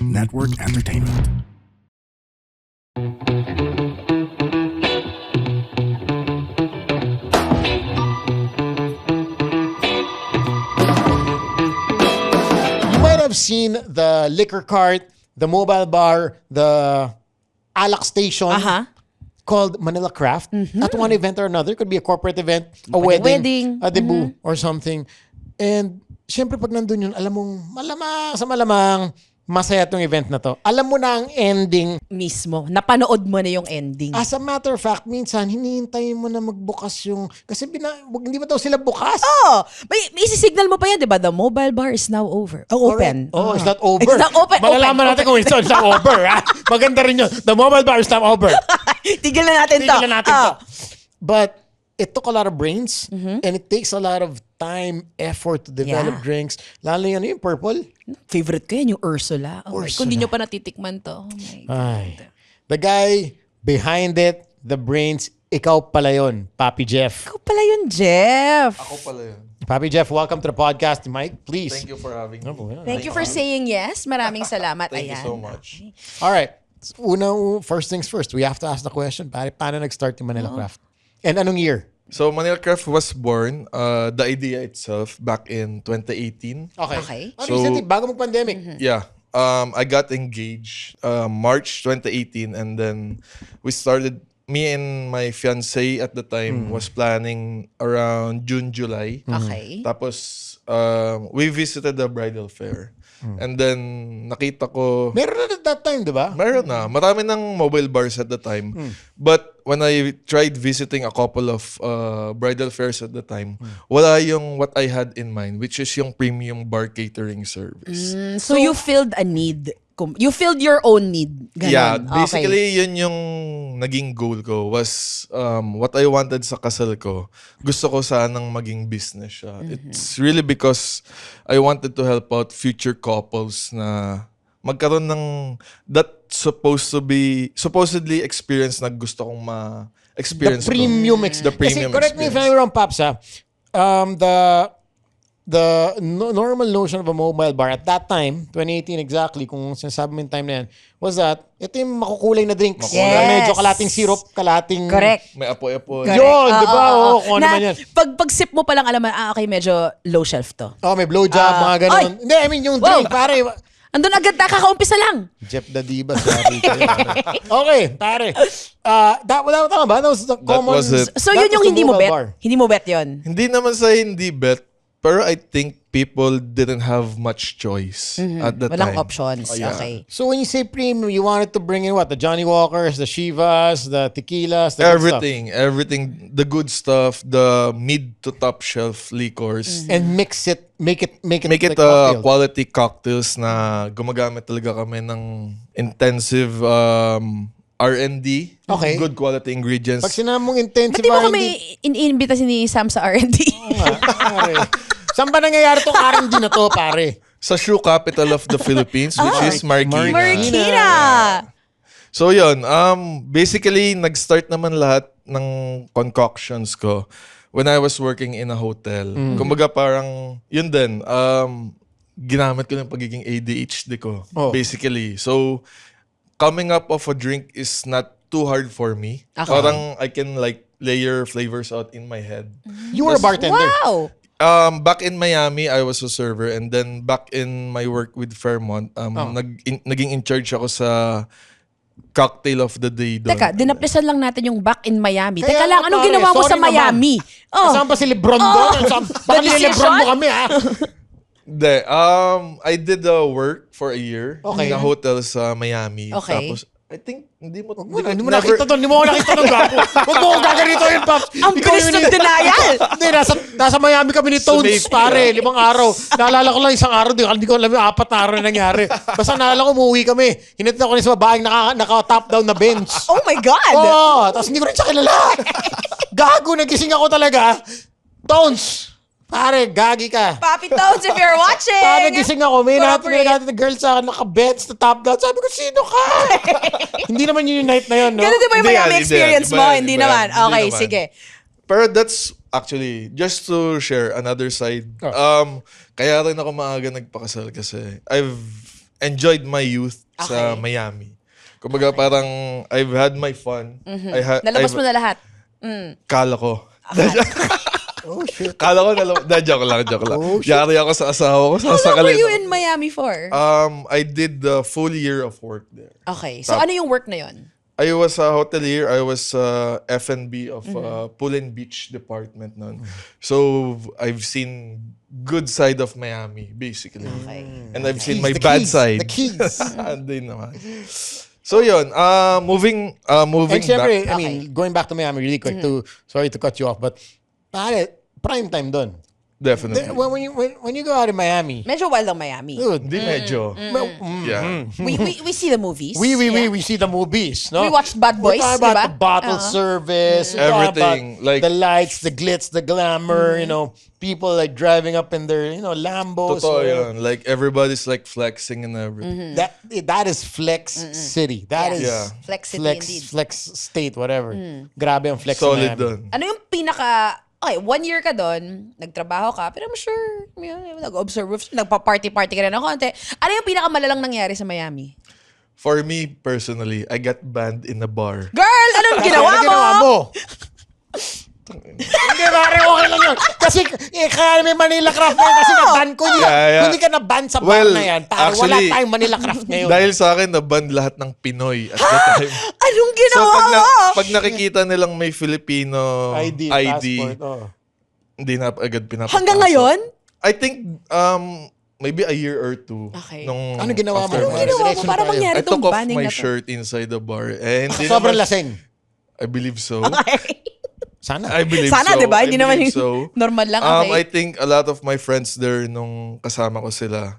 Network Entertainment. You might have seen the liquor cart, the mobile bar, the alak station called Manila Craft at one event or another. Could be a corporate event, a wedding, a debut, or something. And syempre pag nandun yun, alam mong malamang masaya tong event na to. Alam mo na ang ending. Mismo. Napanood mo na yung ending. As a matter of fact, minsan, hinihintay mo na magbukas yung... Kasi hindi ba daw sila bukas? Oh, may isisignal mo pa yan, di ba? The mobile bar is now over. Oh, open. Oh, it's not over. It's not open. Malalaman natin kung it's not over. Ha? Maganda rin yun. The mobile bar is not over. Tigil na natin to. Tigil na natin to. But it took a lot of brains and it takes a lot of time, effort to develop drinks. Lalo yan yung purple. Favorite ko yan, yung Ursula. Oh, Ursula. Kung di nyo pa natitikman to. Oh my God. Ay. The guy behind it, the brains, ikaw pala yun, Papi Jeff. Ikaw pala yun, Jeff. Ako pala yun. Papi Jeff, welcome to the podcast. Mike, please. Thank you for having me. Thank you for saying yes. Maraming salamat. Thank you Ayan. so much. All right. First things first, we have to ask the question, paano nag-start yung Manila Craft? And anong year? So Manila Craft was born, the idea itself, back in 2018. Okay. Oh, So- recently, bago mag-pandemic. Yeah. I got engaged March 2018, and then we started, me and my fiancé at the time was planning around June, July. Okay. Tapos we visited the bridal fair. And then nakita ko... Meron na at that time, di ba? Meron na. Marami ng mobile bars at the time. But when I tried visiting a couple of bridal fairs at the time, wala yung what I had in mind, which is yung premium bar catering service. So you filled a need. You filled your own need. Ganon. Yeah, Okay. basically yun yung naging goal ko was what I wanted sa kasal ko. Gusto ko sanang maging business siya. It's really because I wanted to help out future couples na magkaroon ng that supposedly experience na gusto kong ma-experience The premium ko. experience. The premium Kasi, correct me if I'm wrong, Paps, ha? The normal notion of a mobile bar at that time, 2018 exactly, kung sinasabi mo yung time na yan, was that ito yung makukulay na drinks. Yes. Na medyo kalating syrup, kalating... Correct. May apoy-apoy. Correct. Yun, di ba? Oo, kung ano Na, man yan. Pag sip mo pa lang alam mo, okay, medyo low shelf to. Oh, may blowjob, mga ganun. Ay! Hindi, I mean yung Wow. drink, pare. Andun agad nakakaumpisa lang. Jeff the Diva, sorry. Okay, pare. Tama ba? That was the common... was it. So that yun yung was the hindi mo mobile bet. bar. Hindi mo bet yun. Hindi naman sa hindi bet, pero I think people didn't have much choice at the Walang time. options. Oh, yeah. Okay. So when you say premium, you wanted to bring in what? The Johnny Walkers, the Shivas, the tequilas, the good stuff. Everything, the good stuff, the mid to top shelf liquors. And mix it, make it Make like it cocktail. quality cocktails na gumagamit talaga kami ng intensive R&D. Okay. Good quality ingredients. Pag sinamong intensive Ba't di mo R&D, kami inimbita si ni Sam sa R&D? pare. Saan ba nangyayari tong R&D na to, pare? Sa shoe capital of the Philippines, which is Marikina. Marikina! So yun, basically nag-start naman lahat ng concoctions ko when I was working in a hotel. Kumbaga parang, yun din, ginamit ko ng pagiging ADHD ko, basically. So, coming up of a drink is not too hard for me. Okay. Parang I can like layer flavors out in my head. You were a bartender. Wow! Back in Miami, I was a server, and then back in my work with Fairmont, naging in charge ako sa cocktail of the day doon. Teka, dinaplisan lang natin yung back in Miami. Kaya Teka lang, nga, anong pare, ginawa mo sorry sa Miami? Kasama pa si Lebron doon. Baka The Lebron mo decision? kami, ha? Hindi. I did work for a year in a hotel sa Miami. Okay. Tapos, I think, hindi mo Hindi mo nakita doon. Hindi mo ako nakita doon, gago. Huwag mo akong gaganito yun, Paps. Ang Ikaw bilis yun ng eh. denial! Hindi, nasa Miami kami ni Tones, Maybe, pare. 5 araw. Naalala ko lang isang araw. Hindi ko alam yung 4 na araw na nangyari. Basta naalala ko, umuwi kami. Hinatid ako ni sa babaeng naka-top down na bench. Oh my God! Oo, tapos hindi ko rin siya kilala. Gago, nagising ako talaga. Tones, pare, gagi ka. Papi Toads, if you're watching! Pare, nagising ako. May Corporate. natin na girl sa akin, naka-bench na top down. Sabi ko, sino ka? Hindi naman yun yung night na yun, no? Ganun din ba yung Hindi Miami yan, experience hindi mo? yan, Hindi hindi naman. yan, hindi Okay, naman. sige. Pero that's actually, just to share another side, kaya rin ako maaga nagpakasal kasi I've enjoyed my youth sa Okay. Miami. Kumbaga parang I've had my fun. Nalabas mo na lahat. Kala ko. Oh, shit. Kala ko joke lang. Oh, shit. Yari ako sa asawa ko. How long were Sasakalin you ako. in Miami for? I did the full year of work there. Okay. So ano yung work na yon? I was a hotelier. I was F&B of Pullen Beach department nun. So I've seen good side of Miami, basically. Okay. And I've seen Keys, my the bad keys, side. the keys. Hindi naman. So yun, moving And syempre, back. I mean, going back to Miami really quick sorry to cut you off, but pare, prime time doon. Definitely. When you go out in Miami, Medyo wild ang Miami. dude, Hindi medyo. Yeah. We see the movies. we Yeah. see the movies, no? We watched Bad Boys, We're talking about diba? the bottle service, we're talking Everything, about like- the lights, the glitz, the glamour, you know, people like driving up in their, Lambos. Totoo whatever. yun. Like everybody's like flexing and everything. That is flex city. That is Yeah. Flex City indeed. flex state, whatever. Grabe ang flex Solid sa Miami. dun. Ano yung pinaka... Okay, 1 year ka doon, nagtrabaho ka, pero I'm sure, nag-observe, nagpa-party-party ka rin ng konti. Ano yung pinakamalalang nangyari sa Miami? For me, personally, I got banned in a bar. Girl, anong ginawa Ano mo? ginawa mo? Hindi, pare, okay lang yun. Kasi, kaya may Manila Craft na yun kasi na-ban ko yun. Yeah. Hindi ka na-ban sa bar Well, na yan. Pare, wala actually, tayong Manila Craft ngayon. Dahil sa akin, na-ban lahat ng Pinoy at the time. Anong So ginawa mo? pag nakikita nilang may Filipino ID, passport. Oh. hindi na agad pinapapasok. Hanggang ngayon? I think maybe a year or two. Okay. Nung Ano ginawa mo? after Anong that. ginawa mo Diretso na para tayo. mangyari I tong took off banning my na to? shirt inside the bar. And hindi Sobrang naman- lasing. I believe so. Okay. Sana. I believe Sana, so. di ba? I Hindi naman believe yung so. normal lang. I Okay. think a lot of my friends there nung kasama ko sila,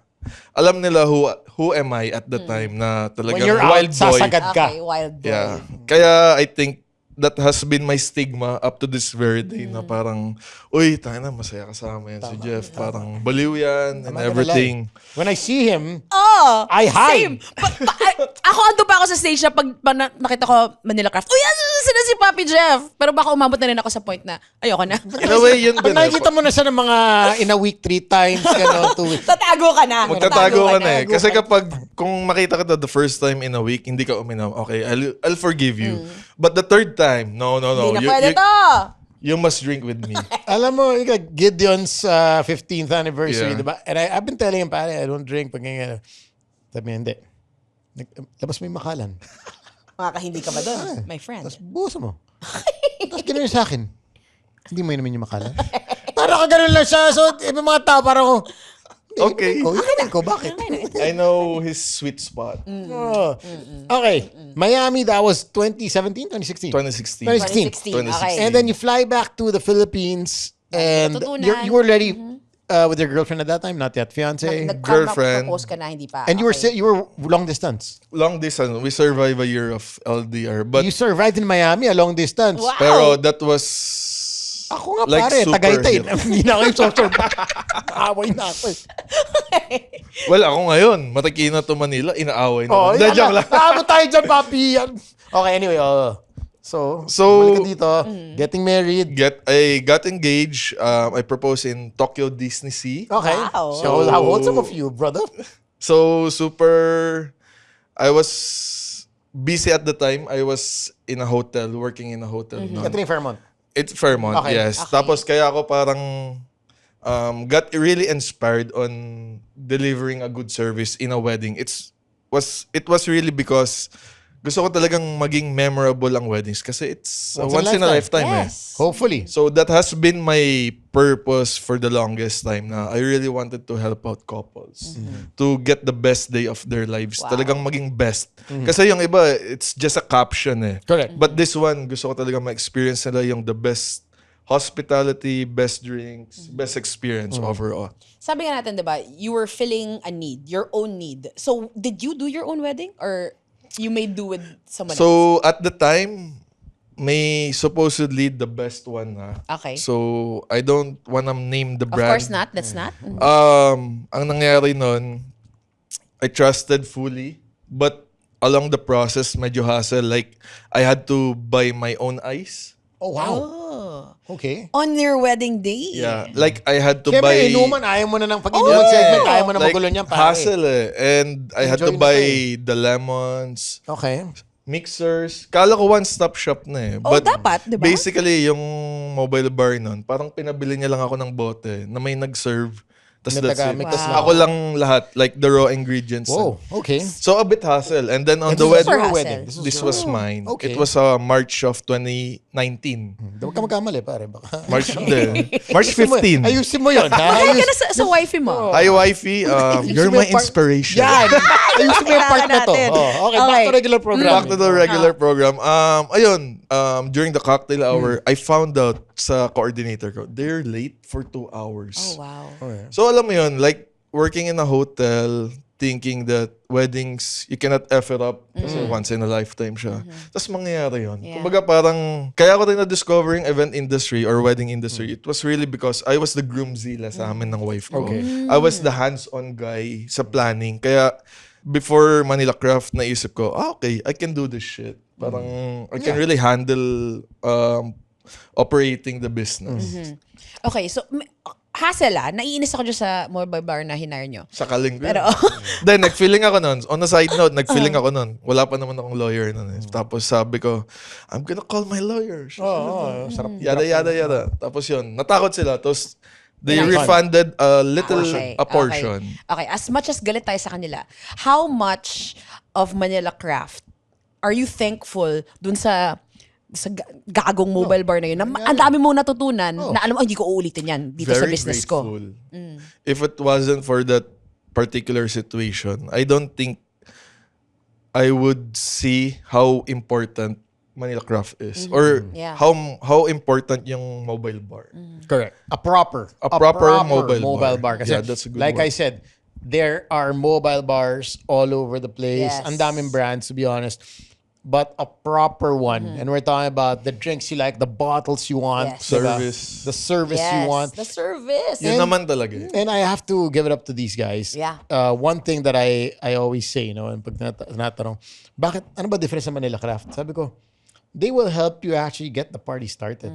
alam nila who am I at the time na talagang When you're wild out, boy. sasagad ka. Okay, wild boy. Yeah. Kaya I think that has been my stigma up to this very day na parang, uy, tayo na, masaya kasama yan si Jeff. Parang baliw yan and Tama ka everything. na lang. When I see him, Oh, I hide. same. Ako ando pa ako sa stage na pag nakita ko Manila Craft. Uy, sila si Papi Jeff. Pero baka umabot na rin ako sa point na ayoko na. In a way, yun pag din. nakikita mo na siya ng mga in a week 3 times, gano'n, 2 weeks. Tatago ka na. Magtatago ka na eh. Tatago Kasi ka. kapag, kung makita kita the first time in a week, hindi ka uminom, okay, I'll forgive you. But the third time, no. Hindi na pwede to. You must drink with me. Alam mo, Gideon's 15th anniversary, Yeah. di ba? And I've been telling him, pare, I don't drink. Pag sabi niya, hindi. Labas mo yung makalan. Makakahindi ka ba doon, my friend? Tapos buhos mo. Tapos gano'n sa akin. Hindi mo inumin yung makalan. Parang ka gano'n lang siya. So, yung mga tao, parang, Okay. Inumin ko, bakit? I know his sweet spot. Oh. Okay. Miami, that was 2017, 2016? 2016. 2016. Okay. And then you fly back to the Philippines and natutunan. you were already with your girlfriend at that time? Not yet. Fiance? girlfriend. Propose ka na, hindi pa. And you were Okay. you were long distance. Long distance. We survived a year of LDR. But, You survived in Miami a long distance. Wow. pero that was Ako nga like pare, super Tagaytay. hero. Hindi na ako yung social Away na ako. Well, ako ngayon, matakina to Manila, inaaway na. Oh, Hindi, joke lang. Naabot tayo dyan, papi. Okay, anyway. So bumalik ka dito, getting married. I got engaged. I proposed in Tokyo Disney Sea. Okay. Wow. So how wholesome of you, brother? So, I was busy at the time. I was in a hotel, working in a hotel. noon. Ito yung Fairmont. It's Fairmont, Okay. yes. Okay. Tapos kaya ako parang got really inspired on delivering a good service in a wedding. It was really because gusto ko talagang maging memorable ang weddings kasi it's once in a lifetime eh. Yes. Hopefully. So that has been my purpose for the longest time na I really wanted to help out couples to get the best day of their lives. Wow. Talagang maging best. Kasi yung iba, it's just a caption eh. Correct. But this one, gusto ko talaga ma-experience nila yung the best hospitality, best drinks, best experience overall. Sabi nga natin, di ba, you were filling a need, your own need. So, did you do your own wedding? Or you made do with someone else? So at the time, may supposedly the best one na. Okay. So I don't wanna name the Of brand. course not. That's not. Ang nangyari nun, I trusted fully, but along the process, medyo hassle. Like, I had to buy my own ice. Oh, wow. Oh. Okay. On your wedding day. Yeah. Like, I had to Siyempre, buy... inuman, ayaw mo na ng pag-inuman segment, ayaw mo na magulo niyan, pare. hassle eh. And I had to Enjoy na buy to the lemons, Okay. mixers. Kala ko one-stop shop na eh. Oh, dapat, di ba? Basically, yung mobile bar nun, parang pinabili niya lang ako ng bote na may nag-serve. Tas Na that's it. taga-mix Tas lang. ako lang lahat, like the raw ingredients. Whoa, okay. So a bit hassle. And then on And the this was wedding, your wedding. this was mine. Okay. It was March of 2019. Huwag ka magkamali, pare. Baka. March hindi. March 15. Ayusin mo yun, ha? Kaya ka na sa wifey mo. Hi, wifey. You're mo my yung part- inspiration. Yan! Ayusin mo yung part na to. Natin. Oh, okay, back Okay. to regular program. Back to the regular program. Ayun, during the cocktail hour, I found out sa coordinator ko, they're late for 2 hours. Oh, wow. So alam mo yun, like working in a hotel, thinking that weddings, you cannot F it up kasi once in a lifetime siya. Tapos mangyayari yun. Yeah. Kumbaga parang, kaya ko rin na-discover yung event industry or wedding industry. It was really because I was the groomzilla sa amin ng wife ko. Okay. I was the hands-on guy sa planning. Kaya before Manila Craft, naisip ko, okay, I can do this shit. Parang, I can really handle operating the business. Okay, so hassle naiinis ako dyan sa mobile bar na hinire nyo. Sakaling ko. Pero, Then, nag-feeling ako nun. On a side note, nag-feeling ako nun. Wala pa naman akong lawyer nun. Tapos sabi ko, I'm gonna call my lawyer. Sarap. Yada. Tapos yun, natakot sila. Tapos, they Refund. refunded a little, Okay, a portion. Okay, as much as galit tayo sa kanila, how much of Manila Craft are you thankful dun sa gagong mobile bar na yun? Na ang dami mong natutunan na alam mo, hindi ko uulitin yan dito sa Very business ko. grateful. If it wasn't for that particular situation, I don't think I would see how important Manila Craft is. Or Yeah. how important yung mobile bar. Correct. A proper mobile bar. bar. Kasi, Yeah, that's a good like I word. said, there are mobile bars all over the place. Yes. Ang daming brands, to be honest. But a proper one. And we're talking about the drinks you like, the bottles you want. Yes. diba? Service. The service you want. The service. Yun naman talaga eh. And I have to give it up to these guys. Yeah. One thing that I always say, and pag natanong, bakit, ano ba difference sa Manila Craft? Sabi ko, they will help you actually get the party started.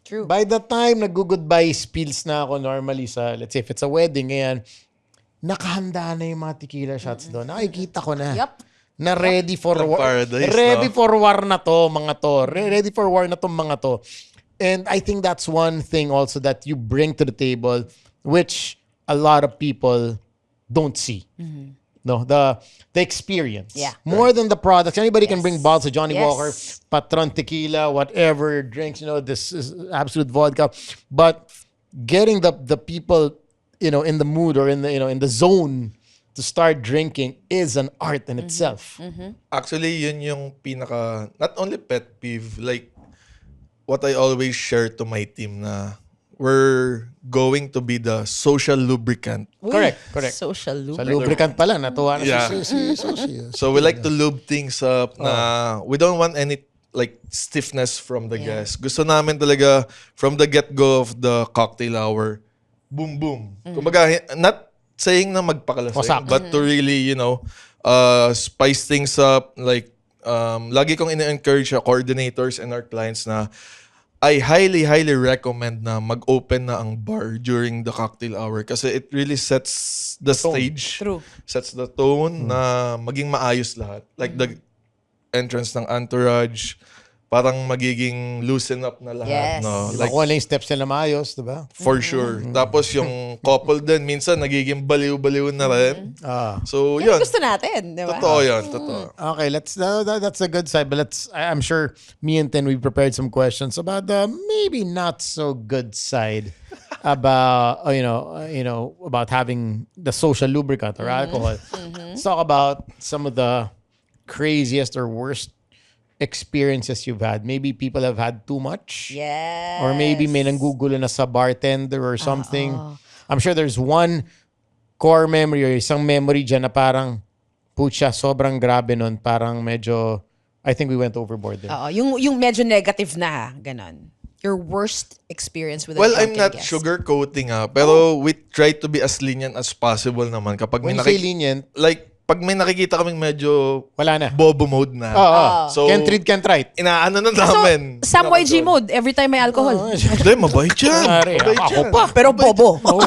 True. By the time nag-goodbye spills na ako normally sa, let's say if it's a wedding, ngayon, nakahanda na yung mga tequila shots doon. Nakikita ko na. Yup. Na ready for war. Paradise, Ready no? for war na to, mga to. Ready for war na to, mga to. And I think that's one thing also that you bring to the table, which a lot of people don't see. No, the experience. Yeah. More than the products. Anybody can bring bottles of Johnny Yes. Walker, Patron tequila, whatever drinks, this is absolute vodka. But getting the people, in the mood or in the zone to start drinking is an art in itself. Actually, yun yung pinaka, not only pet peeve, like, what I always share to my team na we're going to be the social lubricant. Correct. Social loop. Sa lubricant pala, natuwa na Yeah. si So we like to lube things up na we don't want any like stiffness from the guests. Gusto namin talaga from the get-go of the cocktail hour, boom, boom. Kumbaga, not saying na magpakalasay, Wasak. but to really, spice things up. Like, lagi kong ina-encourage sa coordinators and our clients na I highly, highly recommend na mag-open na ang bar during the cocktail hour kasi it really sets the stage. True. Sets the tone na maging maayos lahat. Like the entrance ng entourage, parang magiging loosen up na lahat. Yes. No? Like, Like, kung ano yung steps nila maayos, diba? for sure. Tapos yung couple din, minsan nagiging baliw-baliw na rin. So, Yan yun. ang gusto natin, di ba? Totoo yan. Totoo. Okay, that's a good side. But I'm sure me and Ten, we prepared some questions about the maybe not so good side about, about having the social lubricant or alcohol. Let's talk about some of the craziest or worst experiences you've had. Maybe people have had too much. Yes. Or maybe may nanggugulo na sa bartender or something. I'm sure there's one core memory or isang memory dyan na parang, pucha, sobrang grabe nun. Parang medyo, I think we went overboard there. Oo, yung medyo negative na, ganon. Your worst experience with a Well, I'm drunken not guest. sugarcoating pero we try to be as lenient as possible naman kapag When may you say lenient, like pag may nakikita kaming medyo Wala na. bobo mode na. So, Can't read, can't write. inaano na So, namin. Sam YG mode, every time may alcohol. Hindi, mabait yan. Pare, Mabait ako yan. pa. Pero bobo. Oo.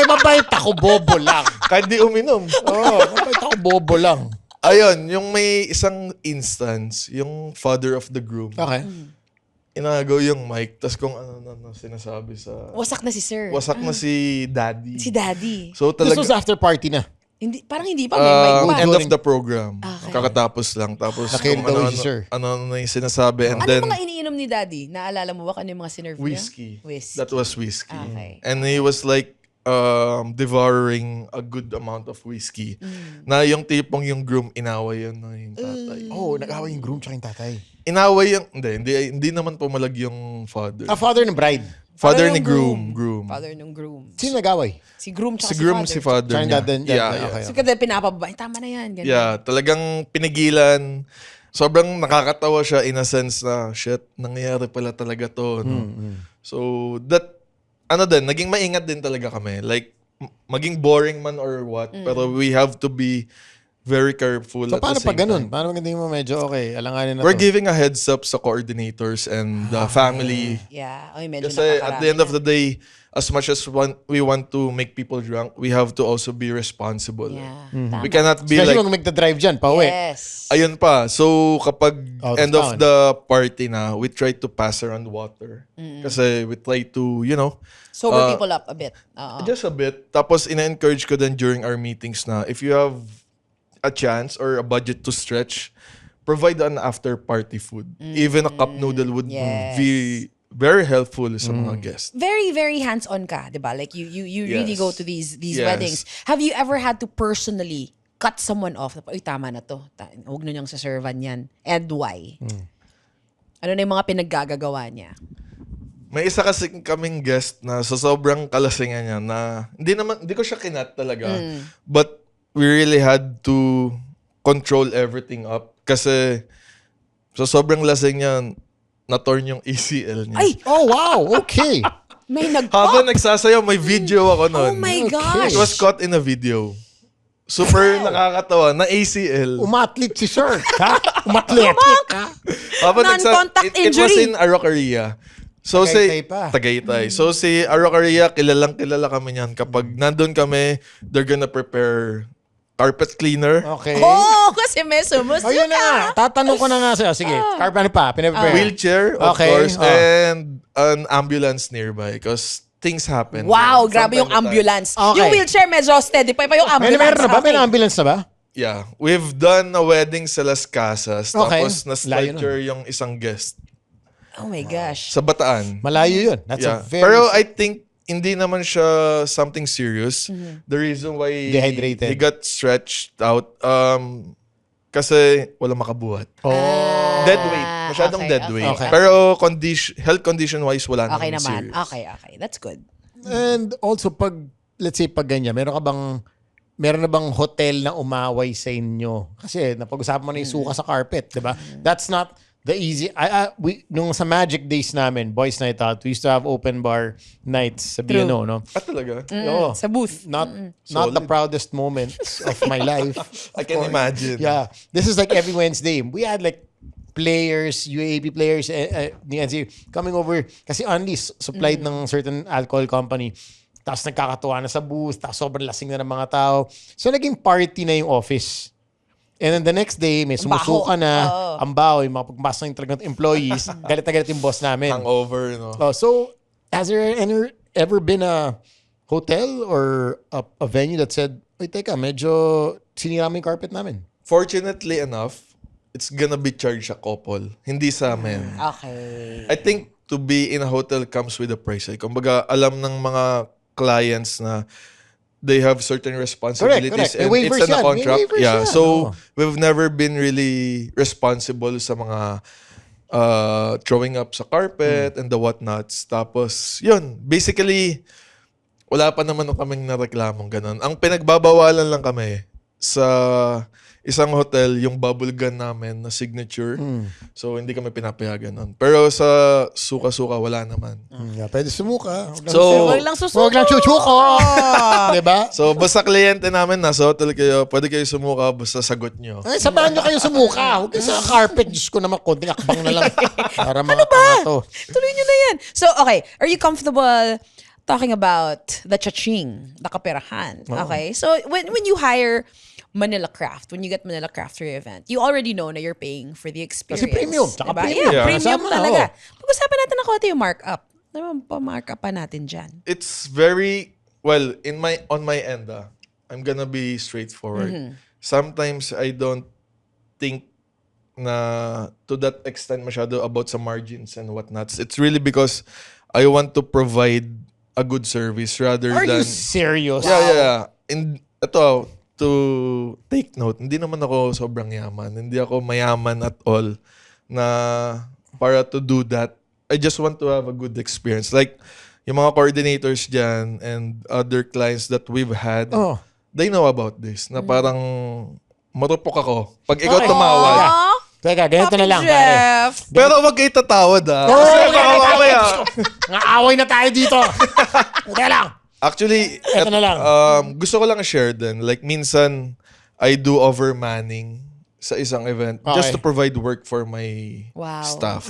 Mabait ako, bobo lang. Kahit di uminom. Mabait ako, bobo lang. Ayun, yung may isang instance, yung father of the groom, Okay. inagaw yung mic, tas kung ano sinasabi sa... Wasak na si sir. Wasak na si daddy. Si daddy. So This talaga, was after party na. Hindi pa, may mic pa. end of During- the program. Okay. Kakatapos lang. Tapos Nakinig kung daw si sir. ano yung sinasabi. And Ano then, mga iniinom ni daddy? Naalala mo ba kung ano yung mga sinerve niya? whiskey. Whiskey. That was whiskey. Okay. And he was like devouring a good amount of whiskey. Na yung tipong yung groom, inaway yun na yung tatay. Nag-away yung groom tsaka yung tatay. Inaway yung, hindi naman pumalag yung father. Father ng bride. Father Parang ni yung groom. Father ng groom. Sino nag-away? Si groom tsaka Si groom, si father Tsaka yung niya. dad, Yeah, okay. So kada pinapababa, tama na yan. Ganun. Yeah, talagang pinigilan. Sobrang nakakatawa siya in a sense na, shit, nangyayari pala talaga to. No? So, naging maingat din talaga kami. Like, maging boring man or what, pero we have to be very careful So at paano the same pag ganun? time. Paano pag hindi mo medyo okay? Alanganin na We're to. giving a heads up sa coordinators and the family. Yeah. Ay, medyo Kasi at the end of nakakarami the day, as much as we want to make people drunk, we have to also be responsible. na. Yeah. Tama. We cannot be Especially like, kung magdadrive dyan, pauwi. Yes. ayun pa. So, kapag Out of end of town. the party na, we try to pass around water. Kasi we try to, Sober people up a bit. Oo. just a bit. Tapos, ina-encourage ko din during our meetings na if you have a chance or a budget to stretch, provide an after-party food. Even a cup noodle would Yes. be very helpful sa mga guests. Very, very hands-on ka, di ba? Like, you really Yes. go to these Yes. weddings. Have you ever had to personally cut someone off? Uy, tama na to. Huwag na niyang saservan yan. And why? Ano na yung mga pinaggagawa niya? May isa kasi kaming guest na sa sobrang kalasingan niya na hindi ko siya kinat talaga. But we really had to control everything up kasi sa sobrang lasing niya, na-torn yung ACL niya. Ay! Oh, wow. Okay. May nag- Habang nagsasayaw, may video ako Oh nun. my Okay. gosh! It was caught in a video. Super nakakatawa. Na ACL. Umatlit si sir. Ha? Umatlit. Ha? Habang Non-contact it was injury. in Araucaria. So Tagaytay pa. Tagaytay. So si Araucaria, kilalang kilala kami niyan. Kapag nandun kami, they're gonna prepare carpet cleaner. Okay. Oh, kasi may sumusunod. Oh, yun na nga. Tatanong ko na nga sa'yo. Sige, ano pa? Pinaprepare. Wheelchair, of Okay. course, Oh. and an ambulance nearby because things happen. Wow, From grabe time yung to time. ambulance. Okay. Yung wheelchair medyo steady pa yung ambulance. Meron na ba? May Okay. ambulance na ba? Yeah. We've done a wedding sa Las Casas. Okay. Tapos na-stretcher yung isang guest Oh my gosh. sa Bataan. Malayo yun. That's Yeah. a very... Pero I think hindi naman siya something serious. The reason why Dehydrated. he got stretched out kasi wala makabuhat. Oh. Dead weight. Masyadong okay, dead okay. weight. Okay. Pero health condition wise wala Okay naman naman. serious. Okay. That's good. And also, let's say, pag ganyan, meron na bang hotel na umaway sa inyo? Kasi napag-usapan mo na yung suka sa carpet, di ba? That's not the easy... nung sa Magic Days namin, Boys Night Out, we used to have open bar nights sa True. BNO, no? Ah, talaga? Oo. Sa booth. Not the Solid. proudest moments of my life. I can imagine. Yeah. This is like every Wednesday. We had like players, UAAP players, ni NCAA coming over kasi only supplied ng certain alcohol company. Tapos nagkakatuwa na sa booth, tapos sobrang lasing na ng mga tao. So naging party na yung office. And then the next day, may sumusuka na, ang baho, yung mga pagpasok ng talagang employees, galit na galit yung boss namin. Hangover, no? Oh, so, has there ever been a hotel or a venue that said, "Uy, teka, medyo sinira mo yung carpet namin"? Fortunately enough, it's gonna be charged sa couple. Hindi sa amin. Okay. I think to be in a hotel comes with a price. Kumbaga, alam ng mga clients na they have certain responsibilities Correct. May and waivers it's in a yan. May contract. waivers Yeah. yan. So, Oo. we've never been really responsible sa mga throwing up sa carpet and the whatnots. Tapos, yun. Basically, wala pa naman kaming nareklamong ganun. Ang pinagbabawalan lang kami sa isang hotel, yung bubble gun namin na signature. So, hindi kami pinapayagan nun. Pero sa suka-suka, wala naman. Yeah, pwede sumuka. So, Huwag lang susuko. Huwag lang chuchuko. Diba? so, basta kliyente namin, nasa hotel kayo, pwede kayo sumuka, basta sagot nyo. Ay, sabahan nyo kayo sumuka. Huwag kayo sa carpet. Diyos ko naman, konting akbang na lang. Para mga to. Tuloy nyo na yan. So, okay. Are you comfortable talking about the cha-ching, the kaperahan? Okay. So, when you hire Manila Craft, when you get Manila Craft for your event, you already know na you're paying for the experience. Kasi premium. Tsaka Diba? premium. Yeah, Yeah. premium Kasama na, talaga. Pag-usapan natin ng konti yung markup. Ano pa markup pa natin dyan? It's very, well, on my end, I'm gonna be straightforward. Sometimes I don't think na to that extent masyado about sa margins and whatnots. It's really because I want to provide a good service rather Are than... you serious? Yeah. Ito, to take note, hindi naman ako sobrang yaman. Hindi ako mayaman at all na para to do that. I just want to have a good experience. Like, yung mga coordinators dyan and other clients that we've had, Oh. they know about this. Na parang marupok ako. Pag ikaw Okay. tumawad. Aww, Teka, ganito na lang, pare. Jeff. Pero wag kayo tatawad Oh, Kasi baka mamaya. Nga-away na tayo dito. Teka lang. Actually, Eto na lang. gusto ko lang share din. Like, minsan, I do overmanning sa isang event just Okay. to provide work for my Wow. staff,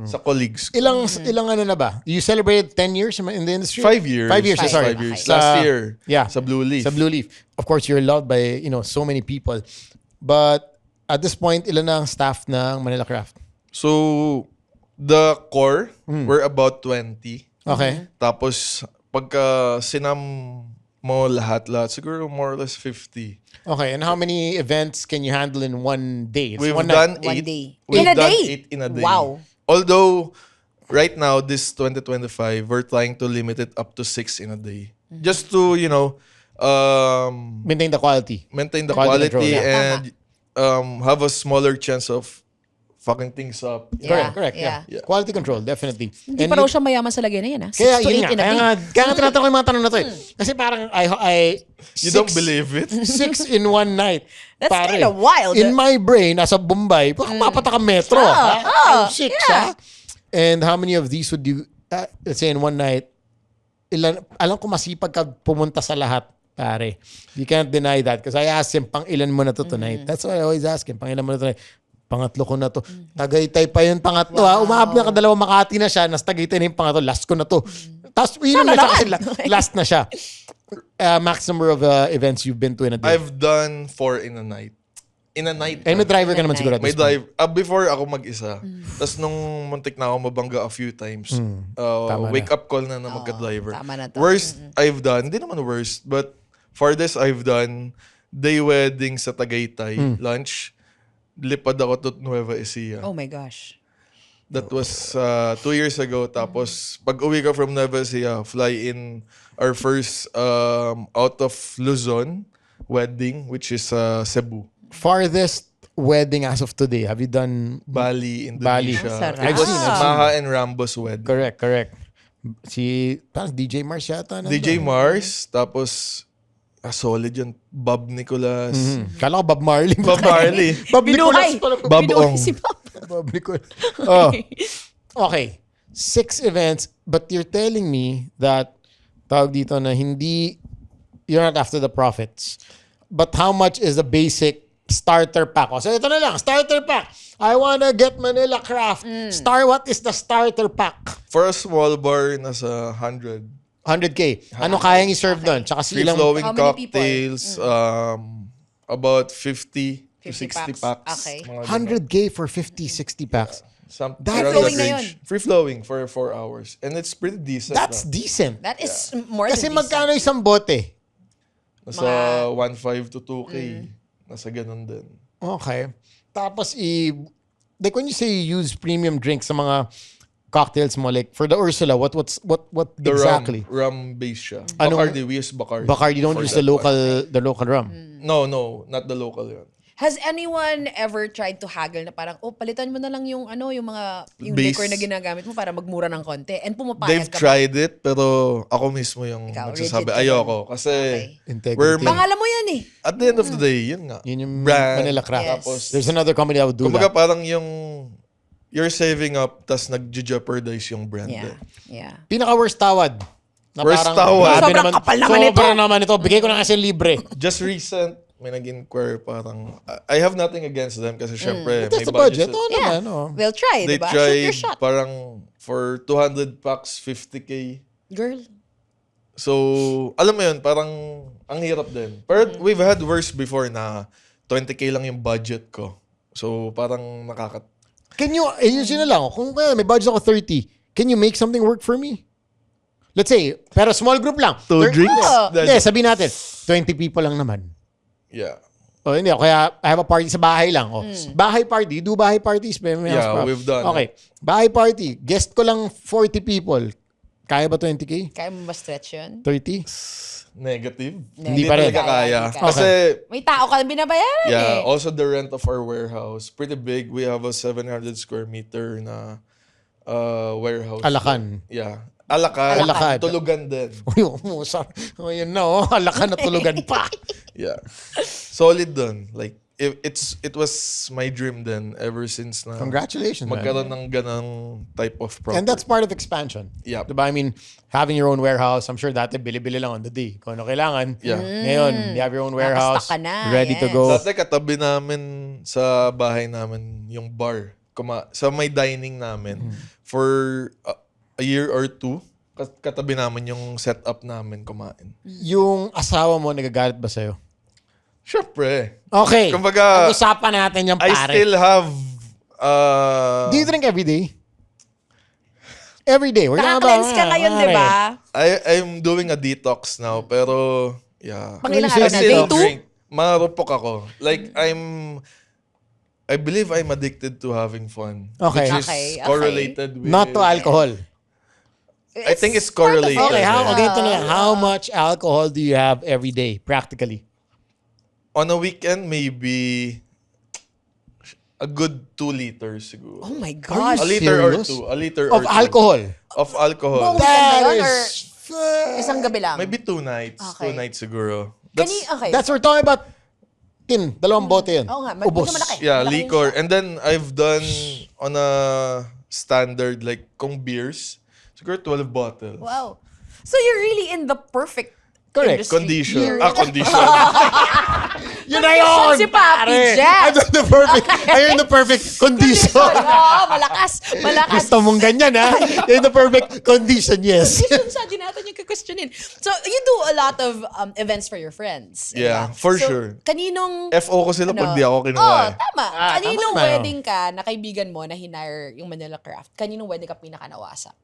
sa colleagues. ko. Ilang ano na ba? You celebrated 10 years in the industry? 5 years. 5 years, Five. sorry. 5 years. Okay. Last Sa- year. Yeah. Sa Blue Leaf. Sa Blue Leaf. Of course, you're loved by, so many people. But at this point, ilan na ang staff ng Manila Craft? So, the core, we're about 20. Okay. Tapos, pagka sinam mo lahat, siguro more or less 50. Okay, and how many events can you handle in one day? It's We've one done night. 8. One day. We've In a done day? 8 in a day. Wow. Although, right now, this 2025, we're trying to limit it up to 6 in a day. Just to, Maintain the quality. maintain the Quality quality, control, and have a smaller chance of fucking things up. Yeah, Correct. yeah. Yeah. Quality control, definitely. Hindi And pa raw you- siya mayaman sa lagay na yan, ha? 6 Kaya to 8 yun nga. in a Kaya day. nga tinatanong ko yung mga tanong na to eh. Kasi parang You don't believe it? 6 in one night. That's Pare, kinda wild. In my brain, nasa Bombay, papataka metro. Oh, 6, yeah. And how many of these would you, let's say in one night, alam ko masipag ka pumunta sa lahat, pare. You can't deny that. Because I asked him, pang ilan mo na to tonight? That's what I always ask him, pang ilan mo na tonight? Pangatlo ko na to. Tagaytay pa yun pangatlo. Ha? Umaab na kadalawa Makati na siya. Nas Tagaytay na yung pangatlo. Last ko na to. Tapos yun na siya kasi last na siya. Max number of events you've been to in a day. I've done 4 in a night. In a night. And may driver ka naman siguro at May this point. dive. Before ako mag-isa. Tapos nung muntik na ako mabangga a few times, Tama wake up call na magka-driver. tama na to. Worst I've done, hindi naman worst, but farthest I've done, day wedding sa Tagaytay, lunch, lipad ako to Nueva Ecija. Oh my gosh. That was 2 years ago. Tapos, pag uwi ka from Nueva Ecija, fly in our first out of Luzon wedding, which is Cebu. Farthest wedding as of today, have you done? Bali, Bali. Indonesia. Ang sarap. It was I've seen. Maha and Rambo's wedding. Correct. Parang DJ Mars yata. nandun. DJ Mars, tapos solid yun. Bob Nicolas. Kala ko Bob Marley. Bob Marley. Bob Binuhay. Nicolas pala. Bob Binuhay Ong. si Bob. Bob Nicolas. Oh. Okay. 6 events, but you're telling me that tawag dito na hindi, you're not after the profits. But how much is the basic starter pack? So ito na lang, starter pack. I wanna get Manila Craft. What is the starter pack? For a small bar, nasa 100. 100K. Ano kayang i-serve doon? Tsaka ilang... Free-flowing How many people? cocktails, about 50 to 50 60 packs. packs. Okay. Mga ganun. 100K for 50, 60 packs. Around Free-flowing that na range. Free-flowing for 4 hours. And it's pretty decent. That's decent. That is more Kasi than magkano isang bote? Nasa 1.5 to 2K. Nasa ganun din. Okay. Tapos like when you say you use premium drinks sa mga cocktails mo, like for the Ursula, what The exactly? rum based siya. Anong- Bacardi, we use Bacardi. Bacardi, you don't for use that the one. local rum. No, not the local yun. Has anyone ever tried to haggle na parang, palitan mo na lang yung yung Base. decor na ginagamit mo para magmura ng konti? And pumapayag They've ka ba? tried it, pero ako mismo yung Ikaw, nagsasabi, rigid ka ayoko. dun. Kasi, Integrity. we're Pangalan mo yan eh. at the end of the day, yun nga. Yun yung brand. Manila Craft. Yes. Tapos, There's another company that would do kumbaga that. parang yung, you're saving up, tas nag-jeopardize yung brand. Yeah. eh. Yeah. Pinaka-worst tawad. Na Worst parang, tawad. grabe Sobrang kapal naman Sobra ito. naman ito. Bigay ko na kasi libre. Just recent, may nag-inquire parang, I have nothing against them kasi syempre, That's may the budget. budget. Oo Yeah. naman. Oh. We'll try, They diba? Shoot your tried shot. parang for 200 packs, 50K. Girl. So, alam mo yun, parang ang hirap din. Pero we've had worse before na 20K lang yung budget ko. So, parang Can you, ayusin na lang. Kung may budget ako 30, can you make something work for me? Let's say, pero small group lang. Two drinks? Hindi, sabihin natin, 20 people lang naman. Yeah. O hindi, kaya I have a party sa bahay lang. O, bahay party, do bahay parties. May house Yeah, party. we've done Okay, bahay party. Guest ko lang 40 people. Kaya ba 20K? Kaya mo ba stretch yun? 30? Negative. Hindi pa rin. talaga kaya. Hindi kaya. Kasi, May tao ka na binabayaran yeah, eh. also the rent of our warehouse, pretty big. We have a 700 square meter na warehouse. Alakan. Yeah. Alakan. Alakan. Tulugan din. Uy, umusan. O yun na, alakan na tulugan pa. Yeah. Solid dun. Like, it was my dream then ever since na Congratulations, man. magkaroon ng ganang type of property. And that's part of expansion. Yep. Diba? I mean, having your own warehouse, I'm sure dati bili-bili lang on the day. Kung ano kailangan. Yeah. Ngayon, you have your own warehouse. Nakastock ka na, Ready to yes. go. Dati katabi namin sa bahay namin yung bar. Sa may dining namin. For a year or two, katabi namin yung setup namin kumain. Yung asawa mo, nagagalit ba sa'yo? Syempre. Okay. Kumbaga, Pag-usapan natin yung I pare. still have Do you drink every day? Every day. We're talking Naka-cleanse ka about, ngayon, pare. diba? I'm doing a detox now, pero yeah. Pangilang When you araw say na? Day detox, 2? drink. Marupok ako. Like, I believe I'm addicted to having fun. Okay. Which is Okay. correlated with... Not to alcohol. I think it's part of correlated. Okay, it. ganito na lang. How much alcohol do you have every day, practically? On a weekend, maybe a good 2 liters siguro. Oh my Are gosh. you A liter or serious? 2. A liter Of or 2. alcohol? Of alcohol. Buong weekend ba yun? Or is... isang gabi lang? Maybe 2 nights. Okay. 2 nights siguro. Okay. That's we're talking about tin. Dalawang bote yun. Oo nga, Ubos. medyo malaki. Yeah, Malaki liquor. siya. And then I've done on a standard, like kung beers, siguro 12 bottles. Wow. So you're really in the perfect Correct. industry. Condition. You're- Condition. Yun na yun! Si Papi pare. Jeff. I'm in the perfect, I'm in the perfect condition. Oo, malakas. Malakas. Gusto mong ganyan, ha? In the perfect condition, yes. Condition sa din natin yung questionin. So, you do a lot of events for your friends. Yeah, diba? for So, sure. Kaninong... FO ko sila pag di ako kinuha. Oo, eh. tama. Ah, Kaninong tama naman, wedding ka na kaibigan mo na hinire yung Manila Craft? Kaninong wedding ka pinakanawasak?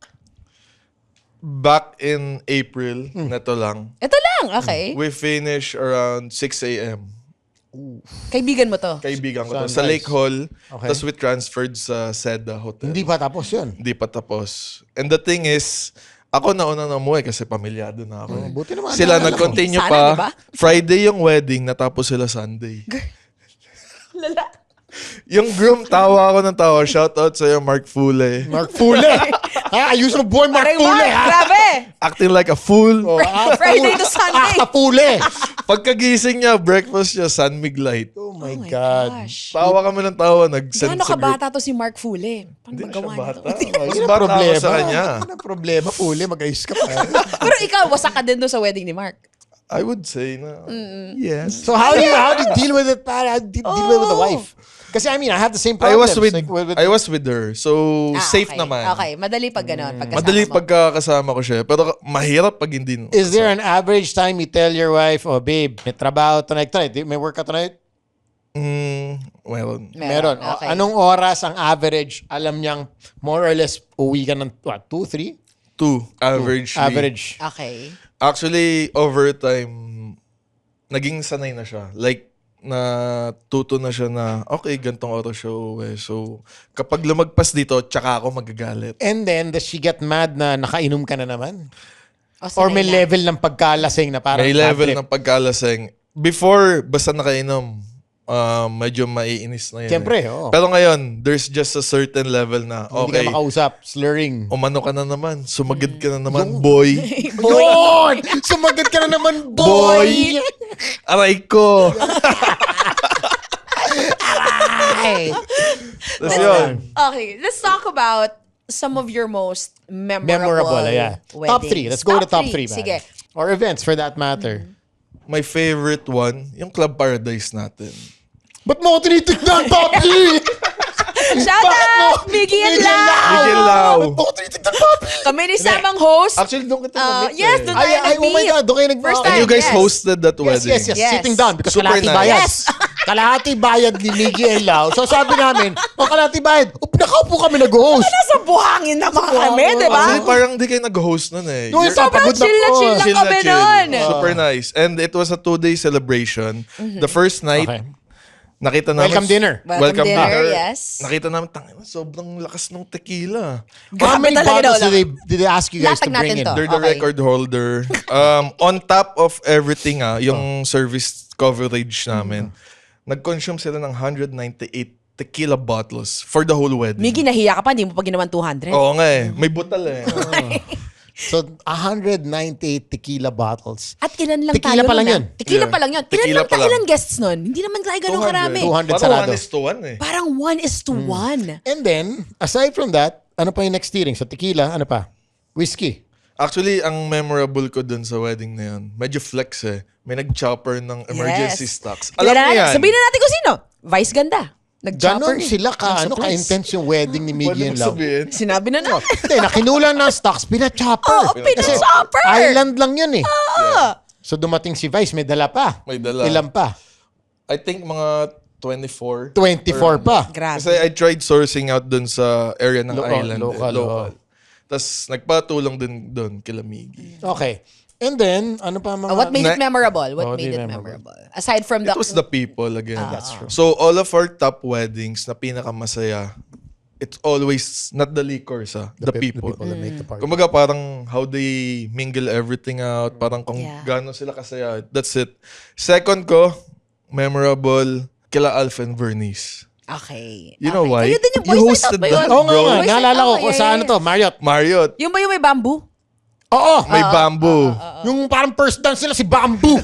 Back in April, neto lang, Ito lang, okay. we finish around 6 a.m. Kaibigan mo to. Kaibigan ko to. Sunrise. Sa Lake Hall. Okay. Tapos we transferred sa Seda Hotel. Hindi pa tapos yun. Hindi pa tapos. And the thing is, ako nauna na umuwi kasi pamilyado na ako. Buti naman. Sila Naalala ko. nag-continue Sana, pa. diba? Friday yung wedding, natapos sila Sunday. Lala. Yung groom, tawa ako ng tawa. Shoutout sa'yo, Mark Fule. Mark Fule. Ha? Ayusin mo boy, Mark Parang Fule, Mark, ha? grabe. Acting like a fool. Oh, Friday to Sunday. Fule. Pagkagising niya, breakfast niya, San Mig Light. Oh my Oh my God. gosh. Tawa kami ng tawa. Nag-send Gaano sa group. kabata to si Mark Fule? Paano Hindi na siya magawa bata. nito? Mas Yun ang bata ako problema. sa kanya. Yun ang problema, Fule. Mag-ayos ka pa. Pero ikaw, wasak ka din doon sa wedding ni Mark. I would say na. Yes. So how do you deal with it, pare? How do you deal with the wife? Kasi I mean, I have the same I problems. was with, like, I was with her. So, safe okay. naman. Okay, madali pag gano'n. Pagkasama Madali mo. pagkakasama ko siya. Pero mahirap pag hindi. Is there an average time you tell your wife, oh babe, may trabaho tonight, may work ka tonight? Meron. Meron. Okay. Anong oras ang average? Alam niyang more or less uwi ka ng 2, 3? 2. Average. Average. Okay. Actually, overtime, naging sanay na siya. Like, natuto na siya na, okay, gantong oras siya uwi. So, kapag lumagpas dito, tsaka ako magagalit. And then, does she get mad na nakainom ka na naman? O, Or may sanay na. level ng pagkalasing na parang May bad level trip? ng pagkalasing. Before, basta nakainom, medyo maiinis na yun. Siyempre, oo. Pero ngayon, there's just a certain level na, Hindi okay, ka makausap. Slurring. umano ka na naman, sumagad ka na naman, boy. Yun! Sumagat ka na naman, boy! Aray ko. Ay! Tapos yun. Okay, let's talk about some of your most memorable Ayan. weddings. Top 3. Let's go to top 3, man. Sige. Or events for that matter. My favorite one, yung Club Paradise natin. Ba't mo ako tinitignan, Papi? Shout out! Miggy and Lau! Miguel Lau. Ba't mo ako tinitignan, Papi? Kami ni Samang host. Actually, doon kita na-meet Yes, eh. doon tayo Oh my nag-meet. God, doon kayo nag- First And time. you guys Yes. hosted that Yes, wedding. yes. Yes. Sitting down because Super kalahati nice. bayad. Yes. Kalahati bayad ni Miggy and Lau. So sabi namin, kalahati bayad. Nakaupo kami nag-host. Nasa buhangin naman kami, di ba? Actually, parang di kayo nag-host nun eh. Yung You're- Sobrang papagod na chill na po. chill lang chill na kami chill. nun. Super nice. And it was a 2-day celebration. The first night, Okay. nakita namin... Welcome dinner. Welcome dinner, yes. Nakita namin, tangina, sobrang lakas ng tequila. How many talaga bottles daw did they ask you guys to Latag bring natin in? to. They're the Okay. record holder. On top of everything, yung service coverage namin, nag-consume sila ng 198 tequila bottles for the whole wedding. Miggy, nahiya ka pa, hindi mo pa ginawan 200. Oo nga eh. May butal eh. So 198 tequila bottles. At ilan lang Tequila tayo pa lang nun, yun. ah? Tequila Yeah. pa lang yun. Ilan Tequila lang pa lang. ilan guests nun? Hindi naman tayo ganun 200. karami. 200 Parang sarado. 1:1 eh. Parang 1:1. And then, aside from that, ano pa yung next tiering? So tequila, ano pa? Whiskey. Actually, ang memorable ko dun sa wedding na yun, medyo flex eh. May nag-chopper ng emergency Yes. stocks. Alam mo yan. Sabihin na natin kung sino. Vice Ganda. Ganon Nag-chopper. sila ka-intense yung wedding ni Miggy Pwede and mo Lau. sabihin. Sinabi na na. Hindi, nakinulan ng stocks, pinachopper. Oo, pinachopper. Island lang yun eh. So dumating si Vice, may dala pa. May dala. Ilan pa? I think mga 24. 24 pa. Grabe. Kasi I tried sourcing out dun sa area ng Local, island. local. Tapos nagpatulong din dun kila Miggy. Okay. And then, ano pa mga... What made it memorable? What What made made it it memorable? Aside from It was the people again. That's true. So all of our top weddings na pinakamasaya, it's always not the liquors, the people. that make the party. Kumbaga parang how they mingle everything out, parang kung Yeah. gaano sila kasaya. That's it. Second ko, memorable, kila Alf and Vernice. Okay. You know Okay. why? Kayo din yung You boys night hosted out ba yun? that, Oo nga, bro. nga. Boys Naalala night ko out, kung yeah, saan yeah. to, Marriott. Marriott, Yung ba yung may bamboo? Oo. may bamboo. Yung parang first dance sila si Bamboo.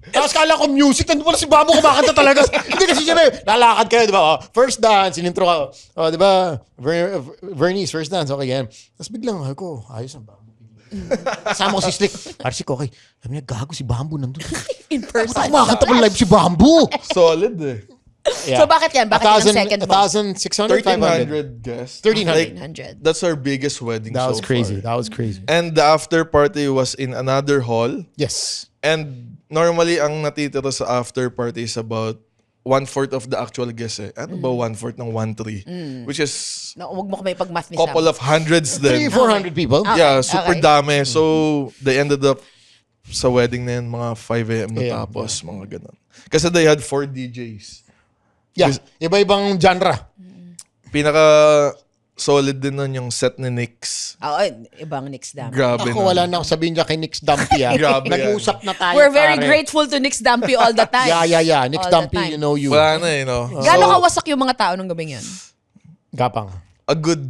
Tapos kala ko music, nandun pala si Bamboo kumakanta talaga. Hindi kasi siyempre, lalakad kayo, di ba? Oh, first dance, inintro ka. Oh, di ba? Vernice, first dance, okay yan. Tapos biglang, ay ko, ayos ang Bamboo. Kasama ko si Slick. Parang si Koki, sabi niya, gago si Bamboo nandun. In person. Kumakanta pa live si Bamboo. Solid eh. So bakit yan? Bakit yan ang second mo? 1,600, 500. 1,300 guests. 1,300. Like, that's our biggest wedding That was so crazy. far. That was crazy. And the after party was in another hall. Yes. And normally, ang natitira sa after party is about 1/4 of the actual guests eh. Ano ba 1/4 ng 1/3? Which is No, huwag mo kami pag-math ni couple Sam. of hundreds din. 300-400 people. Yeah, super okay. dami. So, they ended up sa wedding na yun, mga 5 a.m. Yeah, natapos, mga ganun. Kasi they had 4 DJs. Yeah. Iba-ibang genre. Pinaka solid din nun yung set ni Nix. Oo, ibang Nix Dam. Grabe Ako, wala na akong sabihin dyan kay Nix Dumpy. Grabe yan. Nag-usap na tayo. We're very pare. grateful to Nix Dumpy all the time. Yeah. Nix All the Dumpy, time. you know you. Wala na eh, no? Gano'ng So, kawasak yung mga tao nung gabing yun? Gapang. a good,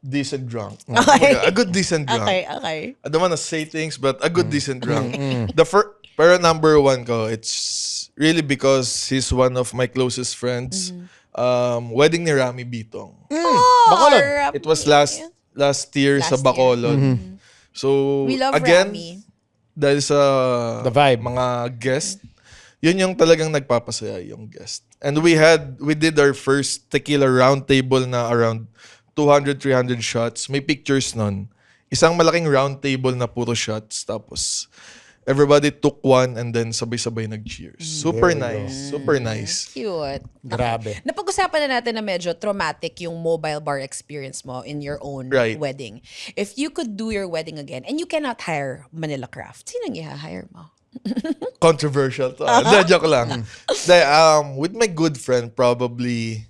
decent drunk. Okay. A good, decent drunk. Okay. I don't wanna say things, but a good, decent drunk. Pero number one ko, it's really because he's one of my closest friends. Wedding ni Rami Bitong. Bacolod. It was last year Last sa year. Bacolod. So, We love again, Rami. dahil sa The vibe. mga guest, yun yung talagang nagpapasaya yung guest. And we did our first tequila round table na around 200-300 shots. May pictures nun. Isang malaking round table na puro shots. Tapos, everybody took one and then sabay-sabay nag-cheers. Super nice. Super nice. Cute. Grabe. Napag-usapan na natin na medyo traumatic yung mobile bar experience mo in your own Right. wedding. If you could do your wedding again and you cannot hire Manila Craft, sinong i-hire mo? Controversial to. Hindi, joke lang. Hindi, with my good friend, probably,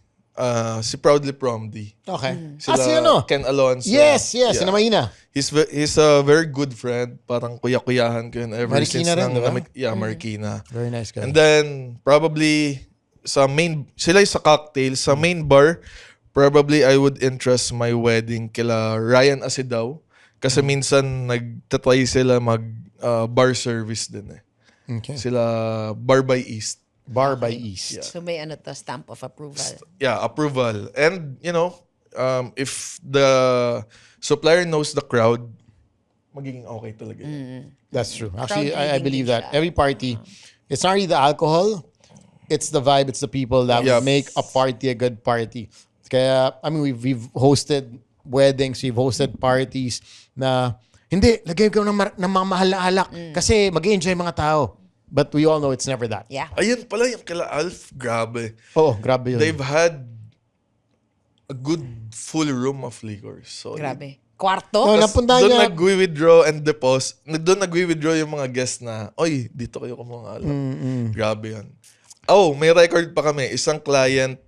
si Proudly Promdi. Okay. Sila, Si ano? Ken Alonso. Yes, Yeah. Sinamaina. He's a very good friend. Parang kuya-kuyahan ko yun ever Marikina since. rin, di ba? Yeah, Marikina. Very nice guy. And then, probably, sila yung sa cocktail, sa main bar, probably I would entrust my wedding kila Ryan Asidao. Kasi minsan nagtatry sila mag bar service din eh. Okay. Sila Bar by East. Bar by East. So may stamp of approval. Yeah, approval. And, if the supplier knows the crowd, magiging okay talaga yun. That's true. Actually, Crowd I pleasing believe din that. siya. Every party, it's not really the alcohol, it's the vibe, it's the people that Yep. make a party a good party. Kaya, I mean, we've hosted weddings, we've hosted parties na, hindi, lagay ko ng mga mahal na alak kasi mag-enjoy mga tao. But we all know it's never that. Yeah. Ayun pala, yung kila Alf, grabe. Oo, grabe yun. They've had a good full room of liquor. So, Grabe. Kwarto? Oh, Tas napuntahan doon niya. nag-withdraw and deposit. Doon nag-withdraw yung mga guests na, oy, dito kayo kumuha alak. Grabe yan. Oh, may record pa kami. Isang client,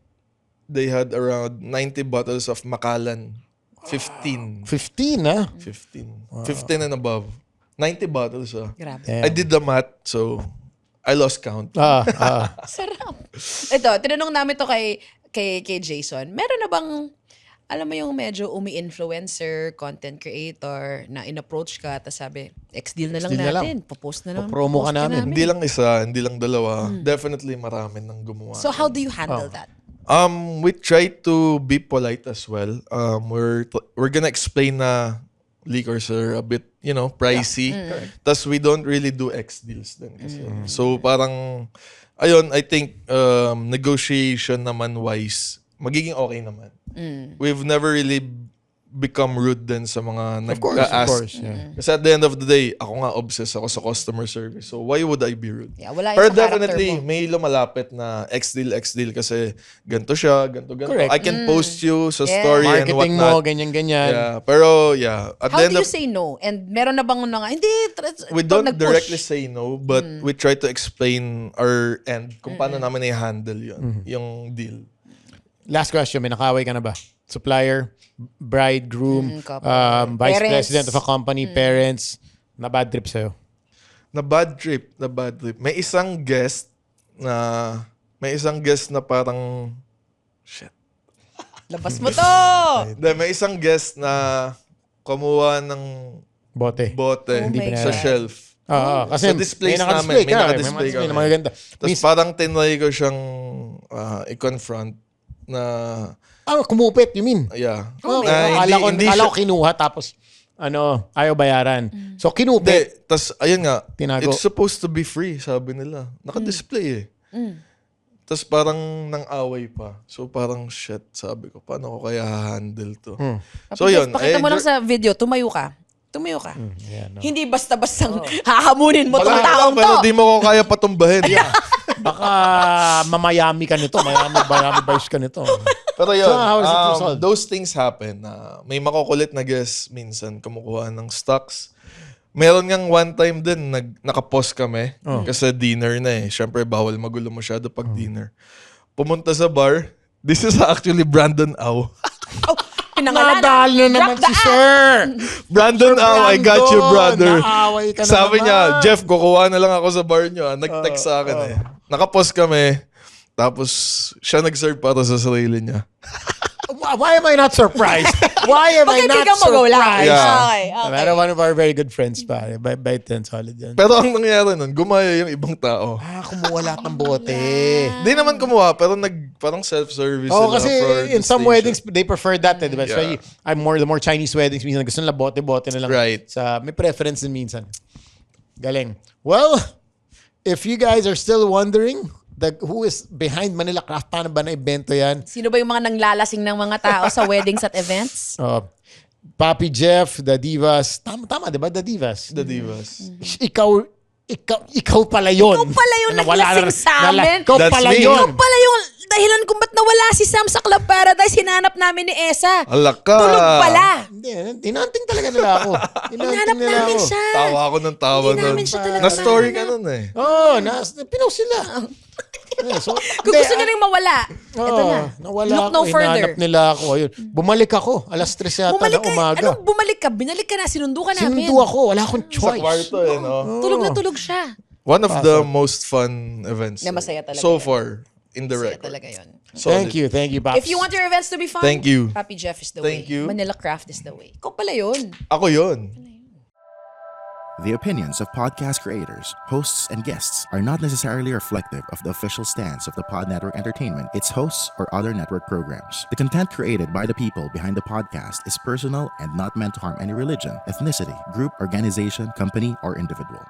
they had around 90 bottles of Macallan. 15. 15, ha? 15. 15 and above. 90 bottles, Grabe. I did the math, so I lost count. Sarap. Ito, tinanong namin to kay Jason. Meron na bang, alam mo yung medyo umi-influencer, content creator, na in-approach ka, tapos sabi, X-deal na lang X-deal na lang. natin. Popost na lang. Popromo ka post namin. Hindi lang isa, hindi lang dalawa. Definitely marami nang gumawa. So how do you handle that? We try to be polite as well. We're gonna explain na liquors are a bit, pricey. Tas we don't really do X deals din kasi. So parang ayun, I think negotiation naman wise magiging okay naman. We've never really become rude din sa mga Of course, nag-ask. yeah. Kasi at the end of the day, ako nga obsessed ako sa customer service. So why would I be rude? Yeah, wala yun Pero sa character definitely, mo. may lumalapit na X-deal kasi ganito siya, ganito. Correct. I can post you sa Yeah. story and Marketing mo, whatnot. ganyan-ganyan. Yeah, pero yeah, at How the do end you of say no? And meron na bang nga, hindi, we pag don't nag-push. directly say no, but we try to explain our end kung paano namin i-handle yun, yung deal. Last question, may nakaway ka na ba? Supplier, bride, groom, couple. vice Parents. president of a company, parents, na bad trip sa'yo? Na bad trip. May isang guest na parang shit. Labas mo to! May isang guest na kumuha ng Bote. bote Oh my sa God. shelf. Kasi Sa displays may naka-display namin, may ka, naka-display may kami. mga ganda. Tapos parang tinry ko siyang i-confront na Kumupit, you mean? yeah. Akala ko kinuha tapos ayaw bayaran. So kinupit. Tapos ayun nga, Tinago. it's supposed to be free, sabi nila. Naka-display eh. Tapos parang nang-away pa. So parang shit, sabi ko, paano ko kaya handle to? So yun. Pakita mo lang sa video, tumayo ka. Yeah, no. Hindi basta-bastang hahamunin mo tong Wala taong lang, pero to. di mo ko kaya patumbahin. Baka mamayami ka nito, Miami Vice ka nito. Pero yun, So, how is it resolved? those things happen. May makukulit na guest minsan kumukuha ng stocks. Meron ngang one time din, nakapost kami. Kasi dinner na eh. Siyempre, bawal magulo masyado pag dinner. Pumunta sa bar. This is actually Brandon Au. Pinangalan. Nadal na naman si Sir. Brandon Au, I got you, brother. Naaway ka na Sabi naman. niya, Jeff, kukuha na lang ako sa bar niyo. Nag-text sa akin eh. Nakapost kami. Tapos, siya nag-serve para sa sarili niya. Why am I not surprised? Why am I Bakit not hindi ka mag-ula? surprised? Yeah. Okay. Pero one of our very good friends pa. By 10, solid yan. Pero ang nangyari nun, gumaya yung ibang tao. Kumuha lahat ng bote. Hindi naman kumuha, pero parang self-service Oh, sila kasi for in the some station. weddings, they prefer that. Eh, diba? Yeah. So, the more Chinese weddings, minsan gusto nila bote-bote na lang. Right. May preference din minsan. Galing. Well, if you guys are still wondering who is behind Manila Craft, paano ba na evento yan? Sino ba yung mga nanglalasing ng mga tao sa weddings at events? Papi Jeff, The Divas. Tama, di ba? The Divas. The Divas. Ikaw pala yun. Ikaw pala yung naglasing sa amin. Ikaw That's pala me. yun. Ikaw pala yung dahilan kung ba't nawala si Sam sa Club Paradise, hinanap namin ni Esa. Alaka. Tulog pala. Hindi, tinanting talaga nila ako. Hinanap namin siya. Tawa ako ng tawa Hindi nun. namin siya talaga Na-story ka mahanap. nun eh. Pinost sila. So, Kung gusto niya rin mawala, ito na. Nawala Look ako, no further. hinanap nila ako. Ayun. Bumalik ako, alas 3 yata Bumalik ng ka, umaga. anong bumalik ka? Binalik ka na, sinundo ka namin. Sinundo ako, wala akong Sa choice. kwarto eh, no? Tulog na tulog siya. One of the most fun events. Na masaya talaga So yun. far in the Masaya record. talaga yun. Thank you, Pops. If you want your events to be fun, Thank you. Papi Jeff is the Thank way. you. Manila Craft is the way. Ikaw pala yun. Ako yun. The opinions of podcast creators, hosts, and guests are not necessarily reflective of the official stance of the Pod Network Entertainment, its hosts, or other network programs. The content created by the people behind the podcast is personal and not meant to harm any religion, ethnicity, group, organization, company, or individual.